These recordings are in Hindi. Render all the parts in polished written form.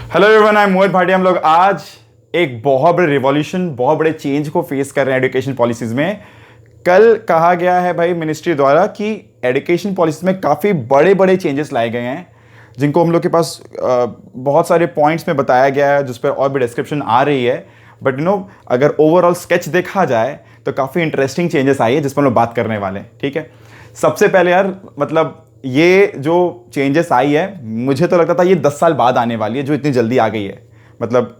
हेलो एवरीवन, आई एम मोहित भाटिया। हम लोग आज एक बहुत बड़े रिवॉल्यूशन, बहुत बड़े चेंज को फेस कर रहे हैं एजुकेशन पॉलिसीज में। कल कहा गया है भाई मिनिस्ट्री द्वारा कि एजुकेशन पॉलिसीज में काफ़ी बड़े बड़े चेंजेस लाए गए हैं, जिनको हम लोग के पास बहुत सारे पॉइंट्स में बताया गया है, जिस पर और भी डिस्क्रिप्शन आ रही है। बट अगर ओवरऑल स्केच देखा जाए तो काफ़ी इंटरेस्टिंग चेंजेस आई है, जिस पर हम लोग बात करने वाले हैं। ठीक है, सबसे पहले यार ये जो चेंजेस आई है, मुझे तो लगता था ये 10 साल बाद आने वाली है, जो इतनी जल्दी आ गई है।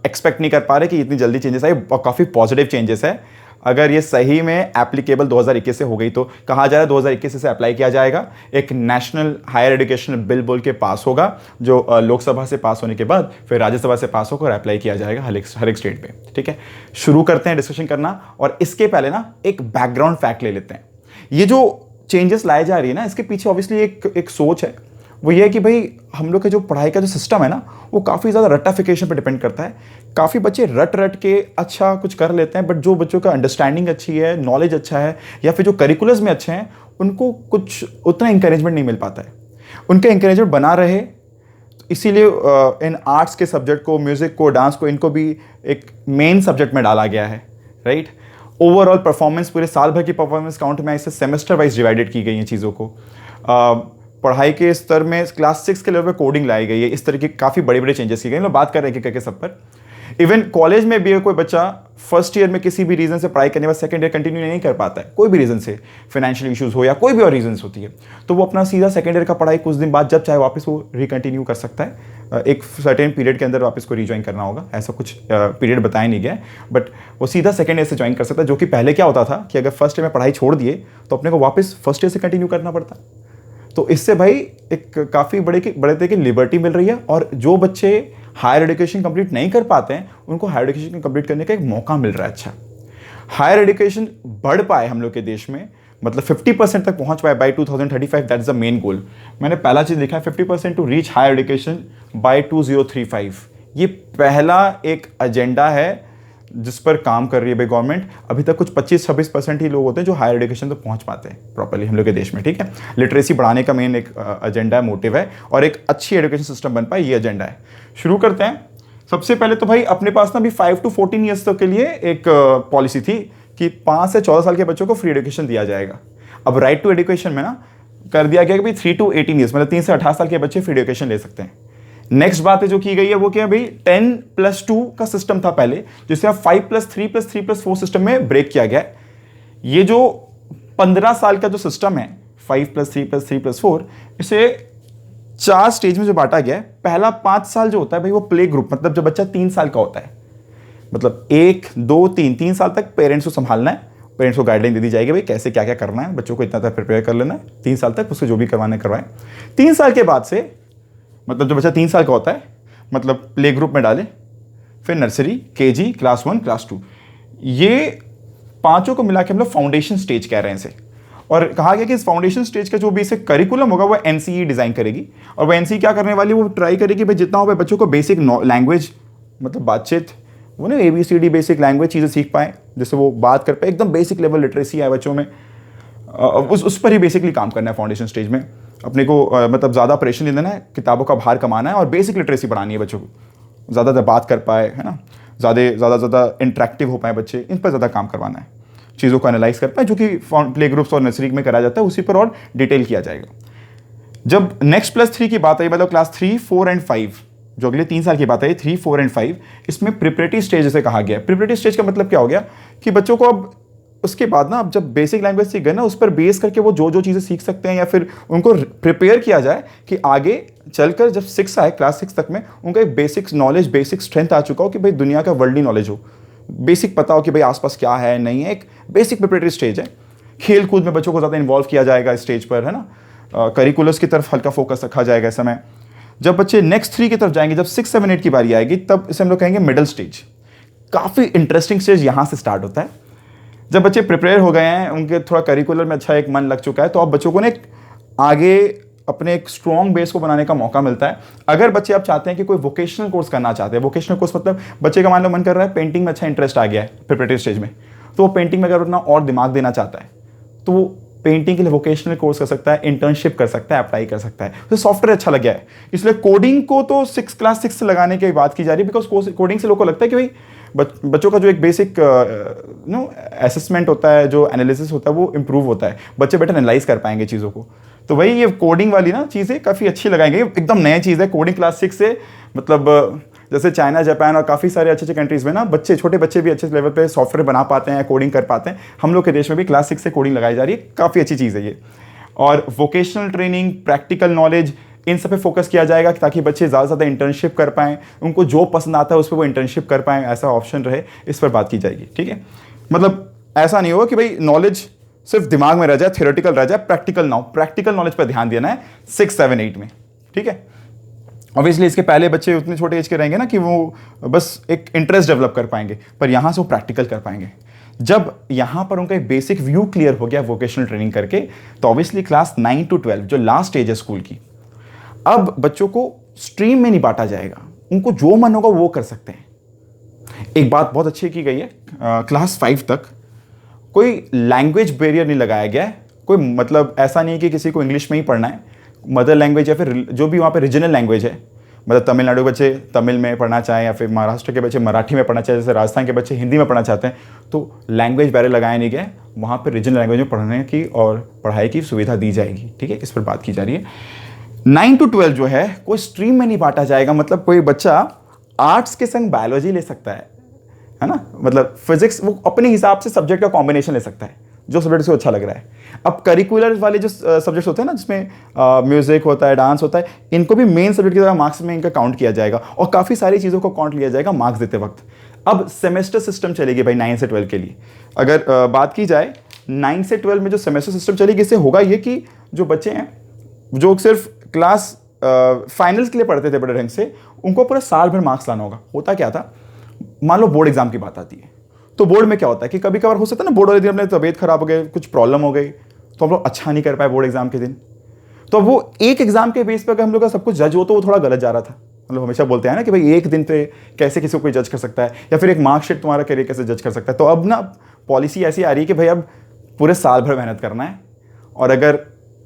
एक्सपेक्ट नहीं कर पा रहे कि इतनी जल्दी चेंजेस आई, और काफ़ी पॉजिटिव चेंजेस है। अगर ये सही में एप्लीकेबल 2021 से हो गई तो कहा जा रहा है 2021 से अप्लाई किया जाएगा। एक नेशनल हायर एजुकेशन बिल बोल के पास होगा, जो लोकसभा से पास होने के बाद फिर राज्यसभा से पास होकर अप्लाई किया जाएगा हर एक स्टेट पे। ठीक है, शुरू करते हैं डिस्कशन करना। और इसके पहले एक बैकग्राउंड फैक्ट ले लेते हैं। ये जो चेंजेस लाए जा रही है इसके पीछे ऑब्वियसली एक सोच है। वो ये है कि भाई हम लोग का जो पढ़ाई का जो सिस्टम है वो काफ़ी ज़्यादा रट्टाफिकेशन पर डिपेंड करता है। काफ़ी बच्चे रट के अच्छा कुछ कर लेते हैं, बट जो बच्चों का अंडरस्टैंडिंग अच्छी है, नॉलेज अच्छा है, या फिर जो करिकुलर्स में अच्छे हैं, उनको कुछ उतना इंकरेजमेंट नहीं मिल पाता है। उनका इंकरेजमेंट बना रहे, इसीलिए इन आर्ट्स के सब्जेक्ट को, म्यूज़िक को, डांस को, इनको भी एक मेन सब्जेक्ट में डाला गया है। राइट, ओवरऑल परफॉर्मेंस, पूरे साल भर की परफॉर्मेंस काउंट में इसे सेमेस्टर वाइज डिवाइडेड की गई हैं चीज़ों को। पढ़ाई के स्तर में क्लास 6 के लेवल पर कोडिंग लाई गई है। इस तरह की काफ़ी बड़े बड़े चेंजेस किए गए। हम बात कर रहे हैं करके सब पर। इवन कॉलेज में भी कोई बच्चा फर्स्ट ईयर में किसी भी रीज़न से पढ़ाई करने के बाद सेकंड ईयर कंटिन्यू नहीं कर पाता है, कोई भी रीज़न से, फाइनेंशियल इश्यूज़ हो या कोई भी और रीजंस होती है, तो वो अपना सीधा सेकंड ईयर का पढ़ाई कुछ दिन बाद जब चाहे वापस वो रिकंटिन्यू कर सकता है। एक सर्टेन पीरियड के अंदर वापस को रिज्वाइन करना होगा, ऐसा कुछ पीरियड बताया नहीं गया, बट वो सीधा सेकंड ईयर से ज्वाइन कर सकता है। जो कि पहले क्या होता था कि अगर फर्स्ट ईयर में पढ़ाई छोड़ दिए तो अपने को वापस फर्स्ट ईयर से कंटिन्यू करना पड़ता। तो इससे भाई एक काफ़ी बड़े तरह की लिबर्टी मिल रही है। और जो बच्चे हायर एजुकेशन कंप्लीट नहीं कर पाते हैं, उनको हायर एजुकेशन कंप्लीट करने का एक मौका मिल रहा है। अच्छा, हायर एजुकेशन बढ़ पाए हम लोग के देश में, 50% तक पहुंच पाए by 2035, that is the main goal. मैंने पहला चीज़ लिखा है 50% to reach higher education by 2035। ये पहला एक एजेंडा है जिस पर काम कर रही है भाई गवर्नमेंट। अभी तक कुछ 25-26% ही लोग होते हैं जो हायर एजुकेशन तक पहुंच पाते हैं प्रॉपर्ली हम लोग के देश में। ठीक है, लिटरेसी बढ़ाने का मेन एक एजेंडा है, मोटिव है, और एक अच्छी एजुकेशन सिस्टम बन पाए, ये एजेंडा है। शुरू करते हैं। सबसे पहले तो भाई अपने पास भी 5 to 14 ईयर्स तक के लिए एक पॉलिसी थी कि 5 से 14 साल के बच्चों को फ्री एजुकेशन दिया जाएगा। अब राइट टू एजुकेशन में कर दिया गया कि भाई 3 to 18 ईयर्स, 3 से 18 साल के बच्चे फ्री एजुकेशन ले सकते हैं। नेक्स्ट बात है जो की गई है वो क्या है भाई, 10+2 का सिस्टम था पहले, जिसे अब 5+3+3+4 सिस्टम में ब्रेक किया गया है। ये जो 15 साल का जो सिस्टम है 5+3+3+4, इसे 4 स्टेज में जो बांटा गया है। पहला 5 साल जो होता है भाई वो प्ले ग्रुप, जब बच्चा 3 साल का होता है, 1, 2, 3 साल तक पेरेंट्स को संभालना है। पेरेंट्स को गाइडलाइन दे दी जाएगी भाई कैसे क्या क्या करना है, बच्चों को इतना तक प्रिपेयर कर लेना है, 3 साल तक उसको जो भी करवाना है करवाएं। 3 साल के बाद से जो बच्चा 3 साल का होता है प्ले ग्रुप में डाले, फिर नर्सरी, केजी, क्लास 1, क्लास 2, ये पांचों को मिला के हम लोग फाउंडेशन स्टेज कह रहे हैं इसे। और कहा गया कि इस फाउंडेशन स्टेज का जो बेसिक करिकुलम होगा वो एनसीई डिज़ाइन करेगी। और वो एनसीई क्या करने वाली है, वो ट्राई करेगी भाई जितना हो भाई बच्चों को बेसिक लैंग्वेज, बातचीत, वो ABCD बेसिक लैंग्वेज चीज़ें सीख पाए, जिससे वो बात कर पाए, एकदम बेसिक लेवल लिटरेसी है बच्चों में। उस पर ही बेसिकली काम करना है फाउंडेशन स्टेज में। अपने को ज़्यादा प्रेशर नहीं देना है, किताबों का भार कमाना है और बेसिक लिटरेसी बढ़ानी है बच्चों को, ज़्यादा बात कर पाए, है ना, ज़्यादा इंटरेक्टिव हो पाए बच्चे, इन पर ज़्यादा काम करवाना है, चीज़ों को एनालाइज कर पाए, जो कि प्ले ग्रुप्स और नर्सरी में कराया जाता है, उसी पर और डिटेल किया जाएगा। जब नेक्स्ट +3 की बात आई, क्लास 3, 4 एंड 5, जो अगले 3 साल की बात आई, 3, 4 एंड 5, इसमें प्रिपरेटरी स्टेज जैसे कहा गया। प्रिपरेटरी स्टेज का मतलब क्या हो गया कि बच्चों को अब उसके बाद अब जब बेसिक लैंग्वेज सीख गए उस पर बेस करके वो जो चीज़ें सीख सकते हैं, या फिर उनको प्रिपेयर किया जाए कि आगे चलकर जब 6 आए, क्लास 6 तक में उनका एक बेसिक नॉलेज, बेसिक स्ट्रेंथ आ चुका हो कि भाई दुनिया का वर्ल्डली नॉलेज हो, बेसिक पता हो कि भाई आसपास क्या है नहीं है। एक बेसिक प्रिपरेटरी स्टेज है। खेल कूद में बच्चों को ज़्यादा इन्वॉल्व किया जाएगा इस स्टेज पर, है ना, करिकुलर्स की तरफ हल्का फोकस रखा जाएगा इस समय। जब बच्चे नेक्स्ट 3 की तरफ जाएंगे, जब 6, 7, 8 की बारी आएगी, तब इसे हम लोग कहेंगे मिडिल स्टेज। काफ़ी इंटरेस्टिंग स्टेज यहाँ से स्टार्ट होता है। जब बच्चे प्रिपेयर हो गए हैं, उनके थोड़ा करिकुलर में अच्छा एक मन लग चुका है, तो अब बच्चों को आगे अपने एक स्ट्रॉन्ग बेस को बनाने का मौका मिलता है। अगर बच्चे आप चाहते हैं कि कोई वोकेशनल कोर्स करना चाहते हैं, वोकेशनल कोर्स बच्चे का मान लो मन कर रहा है पेंटिंग में अच्छा इंटरेस्ट आ गया है प्रिपरेटरी स्टेज में, तो वो पेंटिंग में अगर अपना और दिमाग देना चाहता है, तो पेंटिंग के लिए वोकेशनल कोर्स कर सकता है, इंटर्नशिप कर सकता है, अप्लाई कर सकता है। तो सॉफ्टवेयर अच्छा लग गया है, इसलिए कोडिंग को तो क्लास 6 से लगाने की बात की जा रही है, बिकॉज कोडिंग से लोगों को लगता है कि भाई बच्चों का जो एक बेसिक असेसमेंट होता है, जो एनालिसिस होता है, वो इंप्रूव होता है, बच्चे बेटर एनालाइज कर पाएंगे चीज़ों को। तो वही ये कोडिंग वाली ना चीज़ें काफ़ी अच्छी लगाएंगे, एकदम नया चीज़ है कोडिंग क्लास 6 से। मतलब जैसे चाइना, जापान और काफ़ी सारे अच्छे अच्छे कंट्रीज़ में ना बच्चे, छोटे बच्चे भी अच्छे लेवल पे सॉफ्टवेयर बना पाते हैं, कोडिंग कर पाते हैं। हम लोग के देश में भी क्लास 6 से कोडिंग लगाई जा रही है, काफ़ी अच्छी चीज़ है ये। और वोकेशनल ट्रेनिंग, प्रैक्टिकल नॉलेज, इन सब पे फोकस किया जाएगा ताकि बच्चे ज़्यादा से ज़्यादा इंटर्नशिप कर पाएँ, उनको जो पसंद आता है उस पर वो इंटर्नशिप कर पाएँ, ऐसा ऑप्शन रहे, इस पर बात की जाएगी। ठीक है, मतलब ऐसा नहीं होगा कि भाई नॉलेज सिर्फ दिमाग में रह जाए, थियोरेटिकल रह जाए, प्रैक्टिकल ना हो। प्रैक्टिकल नॉलेज पर ध्यान देना है 6, 7, 8 में। ठीक है, ऑब्वियसली इसके पहले बच्चे उतने छोटे एज के रहेंगे ना कि वो बस एक इंटरेस्ट डेवलप कर पाएंगे, पर यहाँ से वो प्रैक्टिकल कर पाएंगे। जब यहाँ पर उनका एक बेसिक व्यू क्लियर हो गया वोकेशनल ट्रेनिंग करके, तो ऑब्वियसली क्लास 9 to 12 जो लास्ट स्टेज है स्कूल की, अब बच्चों को स्ट्रीम में नहीं बांटा जाएगा, उनको जो मन होगा वो कर सकते हैं। एक बात बहुत अच्छी की गई है, क्लास 5 तक कोई लैंग्वेज बैरियर नहीं लगाया गया है। कोई मतलब ऐसा नहीं है कि किसी को इंग्लिश में ही पढ़ना है, मदर लैंग्वेज या फिर जो भी वहाँ पे रीजनल लैंग्वेज है, मतलब तमिलनाडु के बच्चे तमिल में पढ़ना चाहें या फिर महाराष्ट्र के बच्चे मराठी में पढ़ना चाहें, जैसे राजस्थान के बच्चे हिंदी में पढ़ना चाहते हैं, तो लैंग्वेज बैरियर लगाया नहीं गया, वहाँ पर रीजनल लैंग्वेज में पढ़ने की और पढ़ाई की सुविधा दी जाएगी। ठीक है, इस पर बात की जा रही है। 9 to 12 जो है कोई स्ट्रीम में नहीं बांटा जाएगा, मतलब कोई बच्चा आर्ट्स के संग बायोलॉजी ले सकता है ना, मतलब फिजिक्स, वो अपने हिसाब से सब्जेक्ट का कॉम्बिनेशन ले सकता है जो सब्जेक्ट से अच्छा लग रहा है। अब करिकुलर वाले जो सब्जेक्ट्स होते हैं ना, जिसमें म्यूजिक होता है, डांस होता है, इनको भी मेन सब्जेक्ट की तरह मार्क्स में इनका काउंट किया जाएगा और काफ़ी सारी चीज़ों को काउंट लिया जाएगा मार्क्स देते वक्त। अब सेमेस्टर सिस्टम चलेगी भाई 9 से 12 के लिए। अगर बात की जाए 9 से 12 में जो सेमेस्टर सिस्टम चलेगी, इससे होगा ये कि जो बच्चे हैं जो सिर्फ क्लास फाइनल्स के लिए पढ़ते थे बड़े ढंग से, उनको पूरा साल भर मार्क्स लाना होगा। होता क्या था, मान लो बोर्ड एग्जाम की बात आती है, तो बोर्ड में क्या होता है कि कभी कभार हो सकता है ना, बोर्ड वाले दिन अपने तबीयत खराब हो गई, कुछ प्रॉब्लम हो गई, तो हम लोग अच्छा नहीं कर पाए बोर्ड एग्जाम के दिन। तो वो एक एग्जाम के बेस पर अगर हम लोग का सब कुछ जज हो तो वो थोड़ा गलत जा रहा था। हम लोग हमेशा बोलते हैं ना कि भाई एक दिन पे कैसे किसी को कोई जज कर सकता है, या फिर एक मार्कशीट तुम्हारा करियर कैसे जज कर सकता है। तो अब ना पॉलिसी ऐसी आ रही है कि भाई अब पूरे साल भर मेहनत करना है, और अगर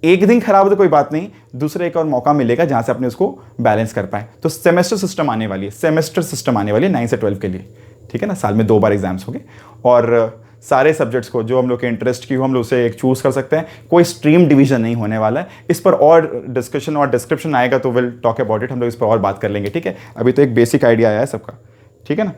एक दिन खराब हो तो कोई बात नहीं, दूसरा एक और मौका मिलेगा जहां से अपने उसको बैलेंस कर पाए। तो सेमेस्टर सिस्टम आने वाली है, 9 से 12 के लिए। ठीक है ना, साल में 2 बार एग्जाम्स हो गए, और सारे सब्जेक्ट्स को जो हम लोग के इंटरेस्ट की हो हम लोग उसे एक चूज़ कर सकते हैं। कोई स्ट्रीम डिवीजन नहीं होने वाला है। इस पर और डिस्कशन और डिस्क्रिप्शन आएगा तो विल टॉक अबाउट इट, हम लोग इस पर और बात कर लेंगे। ठीक है, अभी तो एक बेसिक आइडिया आया है सबका। ठीक है ना,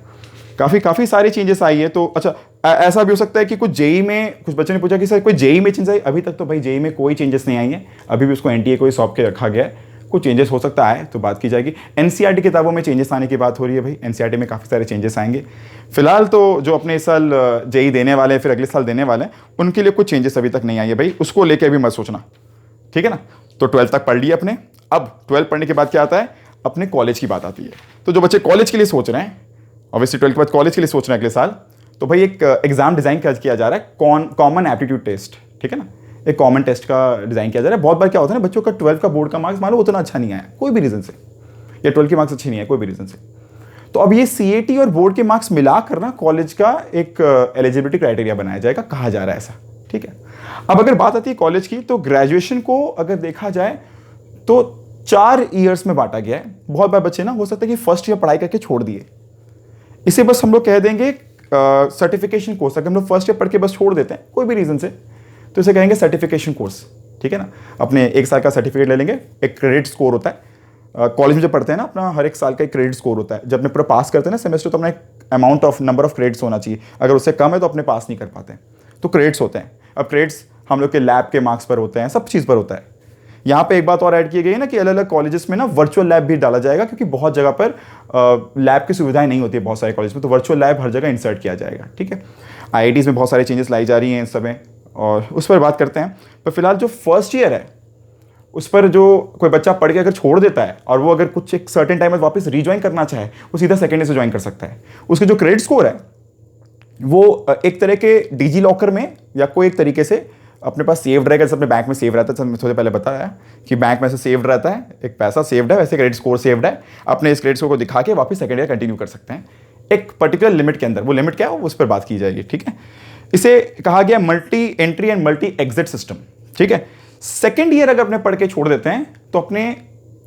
काफ़ी सारी चेंजेस आई है। तो अच्छा, ऐसा भी हो सकता है कि कुछ जेई में, कुछ बच्चों ने पूछा कि सर कोई जेई में चेंज आई। अभी तक तो भाई जेई में कोई चेंजेस नहीं आई है, अभी भी उसको एनटीए को ही सौंप के रखा गया है। कुछ चेंजेस हो सकता है तो बात की जाएगी। एनसीईआरटी किताबों में चेंजेस आने की बात हो रही है भाई, एनसीईआरटी में काफ़ी सारे चेंजेस आएंगे। फिलहाल तो जो अपने इस साल जेई देने वाले हैं, फिर अगले साल देने वाले हैं, उनके लिए कुछ चेंजेस अभी तक नहीं आई है भाई, उसको लेके अभी मत सोचना। ठीक है ना, तो 12 तक पढ़ लिया अपने। अब 12 पढ़ने के बाद क्या आता है, अपने कॉलेज की बात आती है। तो जो बच्चे कॉलेज के लिए सोच रहे हैं, ऑब्वियसली 12 के बाद कॉलेज के लिए सोच रहे हैं अगले साल, तो भाई एक एग्जाम डिज़ाइन किया जा रहा है, कॉमन एप्टीट्यूड टेस्ट। ठीक है ना, एक कॉमन टेस्ट का डिज़ाइन किया जा रहा है। बहुत बार क्या होता है ना, बच्चों का 12 का बोर्ड का मार्क्स मान लो उतना अच्छा नहीं आया कोई भी रीज़न से, या 12 के मार्क्स अच्छे नहीं आए कोई भी रीज़न से, तो अब ये सीएटी और बोर्ड के मार्क्स मिलाकर ना कॉलेज का एक एलिजिबिलिटी क्राइटेरिया बनाया जाएगा, कहा जा रहा है ऐसा। ठीक है, अब अगर बात आती है कॉलेज की, तो ग्रेजुएशन को अगर देखा जाए तो 4 ईयर्स में बांटा गया है। बहुत बार बच्चे ना हो सकता है कि फर्स्ट ईयर पढ़ाई करके छोड़ दिए, इसे बस हम लोग कह देंगे सर्टिफिकेशन कोर्स। अगर हम लोग फर्स्ट ईयर पढ़ के बस छोड़ देते हैं कोई भी रीज़न से, तो इसे कहेंगे सर्टिफिकेशन कोर्स। ठीक है ना, अपने 1 साल का सर्टिफिकेट ले लेंगे, एक क्रेडिट स्कोर होता है। कॉलेज में जब पढ़ते हैं ना, अपना हर एक साल का एक क्रेडिट स्कोर होता है। जब अपने पूरा पास करते हैं ना सेमेस्टर, तो अपना एक amount of number of credits होना चाहिए, अगर उससे कम है तो अपने पास नहीं कर पाते हैं, तो क्रेडिट्स होते हैं। अब क्रेडिट्स हम लोग के लैब के मार्क्स पर होते हैं, सब चीज़ पर होता है। यहाँ पे एक बात और ऐड की गई है ना कि अलग अलग कॉलेजेस में ना वर्चुअल लैब भी डाला जाएगा, क्योंकि बहुत जगह पर लैब की सुविधाएं नहीं होती है बहुत सारे कॉलेज में, तो वर्चुअल लैब हर जगह इंसर्ट किया जाएगा। ठीक है, आईआईटीज़ में बहुत सारी चेंजेस लाई जा रही हैं इस समय, और उस पर बात करते हैं। पर फिलहाल जो फर्स्ट ईयर है उस पर जो कोई बच्चा पढ़ के अगर छोड़ देता है और वो अगर कुछ एक सर्टेन टाइम में वापस रीज्वाइन करना चाहे, वो सीधा सेकेंड ईयर से ज्वाइन कर सकता है। उसके जो क्रेडिट स्कोर है वो एक तरह के डिजी लॉकर में या कोई एक तरीके से अपने पास सेव्ड रहेगा, जैसे अपने बैंक में सेव रहता है। मैंने थोड़े पहले बताया कि बैंक में से सेव्ड रहता है, एक पैसा सेव्ड है, वैसे क्रेडिट स्कोर सेव्ड है। अपने इस क्रेडिट स्कोर को दिखा के वापस सेकेंड ईयर कंटिन्यू कर सकते हैं एक पर्टिकुलर लिमिट के अंदर। वो लिमिट क्या है उस पर बात की जाएगी। ठीक है, इसे कहा गया multi entry and multi exit system, ठीक है। सेकेंड ईयर अगर अपने पढ़ के छोड़ देते हैं तो अपने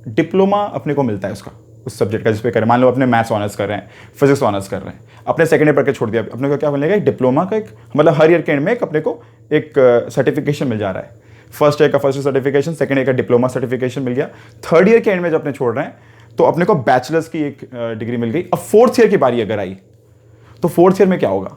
डिप्लोमा अपने को मिलता है उसका, उस सब्जेक्ट का जिस पे करें। मान लो अपने मैथ्स ऑनर्स कर रहे हैं, फिजिक्स ऑनर्स कर रहे हैं, अपने सेकेंड ईयर पढ़ के छोड़ दिया, अपने को क्या मिलेगा, एक डिप्लोमा का एक, मतलब हर ईयर के एंड में अपने को एक सर्टिफिकेशन मिल जा रहा है। फर्स्ट ईयर का फर्स्ट सर्टिफिकेशन, सेकेंड ईयर का डिप्लोमा सर्टिफिकेशन मिल गया। थर्ड ईयर के एंड में जब अपने छोड़ रहे हैं तो अपने को बैचलर्स की एक डिग्री मिल गई। अब फोर्थ ईयर की बारी अगर आई तो फोर्थ ईयर में क्या होगा,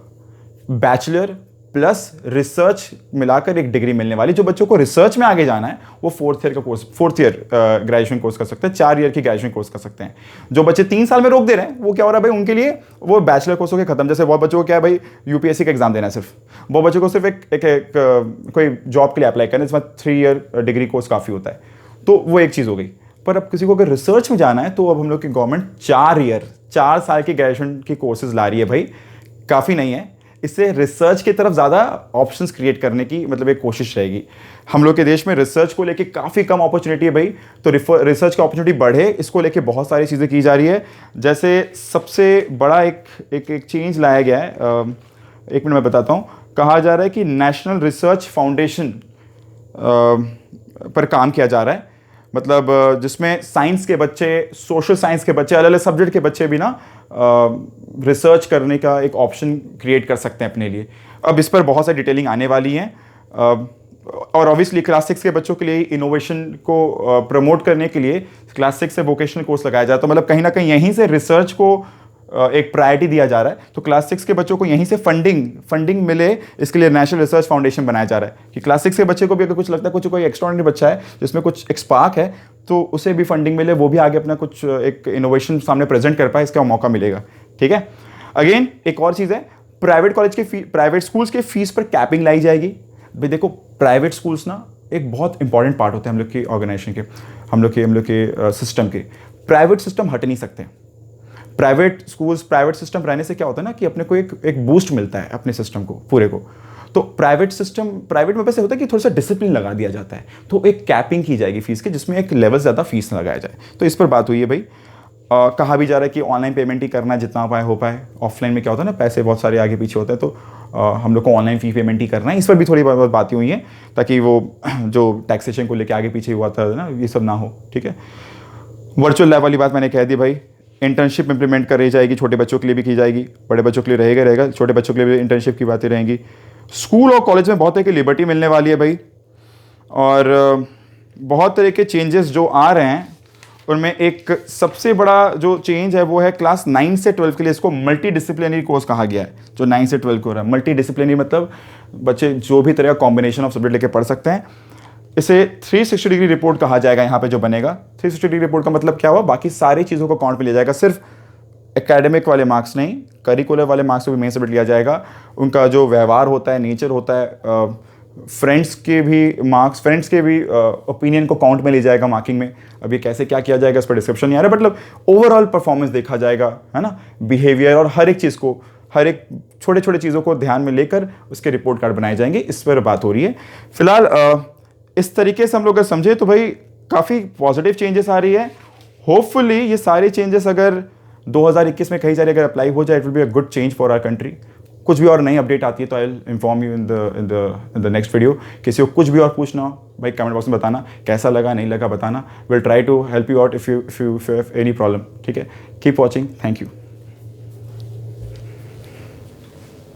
बैचलर प्लस रिसर्च मिलाकर एक डिग्री मिलने वाली। जो बच्चों को रिसर्च में आगे जाना है वो फोर्थ ईयर ग्रेजुएशन कोर्स कर सकते हैं, 4 ईयर की ग्रेजुएशन कोर्स कर सकते हैं। जो बच्चे 3 साल में रोक दे रहे हैं वो क्या हो रहा है भाई, उनके लिए वो बैचलर कोर्स हो गए खत्म। जैसे बहुत बच्चों को क्या है भाई, यूपीएससी का एग्जाम देना है सिर्फ, बहुत बच्चों को सिर्फ एक कोई जॉब के लिए अप्लाई करना है, इसमें 3 ईयर डिग्री कोर्स काफ़ी होता है, तो वो एक चीज़ हो गई। पर अब किसी को अगर रिसर्च में जाना है तो अब हम लोग की गवर्नमेंट 4 साल की ग्रेजुएशन की कोर्सेज ला रही है भाई, काफ़ी नहीं है। इससे रिसर्च की तरफ ज़्यादा ऑप्शंस क्रिएट करने की मतलब एक कोशिश रहेगी। हम लोग के देश में रिसर्च को लेके काफ़ी कम अपॉर्चुनिटी है भाई, तो रिसर्च की अपॉर्चुनिटी बढ़े, इसको लेके बहुत सारी चीज़ें की जा रही है। जैसे सबसे बड़ा एक चेंज लाया गया है, एक मिनट में बताता हूँ। कहा जा रहा है कि नेशनल रिसर्च फाउंडेशन पर काम किया जा रहा है, मतलब जिसमें साइंस के बच्चे, सोशल साइंस के बच्चे, अलग अलग सब्जेक्ट के बच्चे भी ना रिसर्च करने का एक ऑप्शन क्रिएट कर सकते हैं अपने लिए। अब इस पर बहुत सारी डिटेलिंग आने वाली हैं, और ऑब्वियसली क्लास 6 के बच्चों के लिए इनोवेशन को प्रमोट करने के लिए क्लास 6 से वोकेशनल कोर्स लगाया जाए, तो मतलब कहीं ना कहीं यहीं से रिसर्च को एक प्रायोरिटी दिया जा रहा है। तो क्लास 6 के बच्चों को यहीं से फंडिंग मिले, इसके लिए नेशनल रिसर्च फाउंडेशन बनाया जा रहा है कि क्लास 6 के बच्चे को भी अगर कुछ लगता है, कुछ कोई एक्स्ट्राऑर्डिनरी बच्चा है जिसमें कुछ एक स्पार्क है, तो उसे भी फंडिंग मिले, वो भी आगे अपना कुछ एक इनोवेशन सामने प्रेजेंट कर पाए, इसका मौका मिलेगा, ठीक है। अगेन एक और चीज़ है, प्राइवेट स्कूल्स के फीस पर कैपिंग लाई जाएगी। भाई देखो, प्राइवेट स्कूल्स ना एक बहुत इंपॉर्टेंट पार्ट होते हैं हम लोग की ऑर्गेनाइजेशन के, हम लोग के सिस्टम के। प्राइवेट सिस्टम हट नहीं सकते। प्राइवेट स्कूल्स, प्राइवेट सिस्टम रहने से क्या होता है ना कि अपने को एक बूस्ट मिलता है अपने सिस्टम को पूरे को। तो प्राइवेट में वैसे होता है कि थोड़ा सा डिसिप्लिन लगा दिया जाता है, तो एक कैपिंग की जाएगी फीस की, जिसमें एक लेवल ज़्यादा फीस न लगाया जाए। तो इस पर बात हुई है भाई। कहा भी जा रहा है कि ऑनलाइन पेमेंट ही करना जितना हो पाए। ऑफलाइन में क्या होता है ना, पैसे बहुत सारे आगे पीछे होते हैं, तो हम लोग को ऑनलाइन फी पेमेंट ही करना है। इस पर भी थोड़ी बहुत बातें हुई हैं, ताकि वो जो टैक्सेशन को लेकर आगे पीछे हुआ था ना, ये सब ना हो, ठीक है। वर्चुअल लैब वाली बात मैंने कह दी भाई। इंटर्नशिप इंप्लीमेंट करी जाएगी, छोटे बच्चों के लिए भी की जाएगी, बड़े बच्चों के लिए रहेगा, छोटे बच्चों के लिए भी इंटर्नशिप की बातें रहेंगी। स्कूल और कॉलेज में बहुत तरह की लिबर्टी मिलने वाली है भाई, और बहुत तरह के चेंजेस जो आ रहे हैं उनमें एक सबसे बड़ा जो चेंज है वो है क्लास 9 से 12 के लिए इसको मल्टी डिसिप्लिनरी कोर्स कहा गया है। जो 9 से 12 को हो रहा है मल्टी डिसिप्लिनरी, मतलब बच्चे जो भी तरह का कॉम्बिनेशन ऑफ सब्जेक्ट लेके पढ़ सकते हैं। इसे 360 डिग्री रिपोर्ट कहा जाएगा यहाँ पे जो बनेगा। 360 डिग्री रिपोर्ट का मतलब क्या हुआ, बाकी सारी चीज़ों को काउंट में लिया जाएगा, सिर्फ एकेडमिक वाले मार्क्स नहीं, करिकुलर वाले मार्क्स को भी मेन सब्जेक्ट लिया जाएगा। उनका जो व्यवहार होता है, नेचर होता है, फ्रेंड्स के भी ओपिनियन को काउंट में ले जाएगा मार्किंग में। अब ये कैसे क्या किया जाएगा इस पर डिस्क्रिप्शन नहीं आ रहा, मतलब ओवरऑल परफॉर्मेंस देखा जाएगा, है ना, बिहेवियर और हर एक चीज़ को, हर एक छोटे छोटे चीज़ों को ध्यान में लेकर उसके रिपोर्ट कार्ड बनाए जाएंगे। इस पर बात हो रही है फिलहाल। इस तरीके से हम लोग अगर समझे तो भाई काफ़ी पॉजिटिव चेंजेस आ रही है। होपफुली ये सारे चेंजेस अगर 2021 में कहीं सारे अगर अप्लाई हो जाए, it will be a good change for our country. कुछ भी और नई अपडेट आती है तो I will inform you in the next video. किसी को कुछ भी और पूछना हो भाई कमेंट बॉक्स में बताना, कैसा लगा नहीं लगा बताना। Will try to help you out if you have any problem, ठीक है। Keep watching, thank you.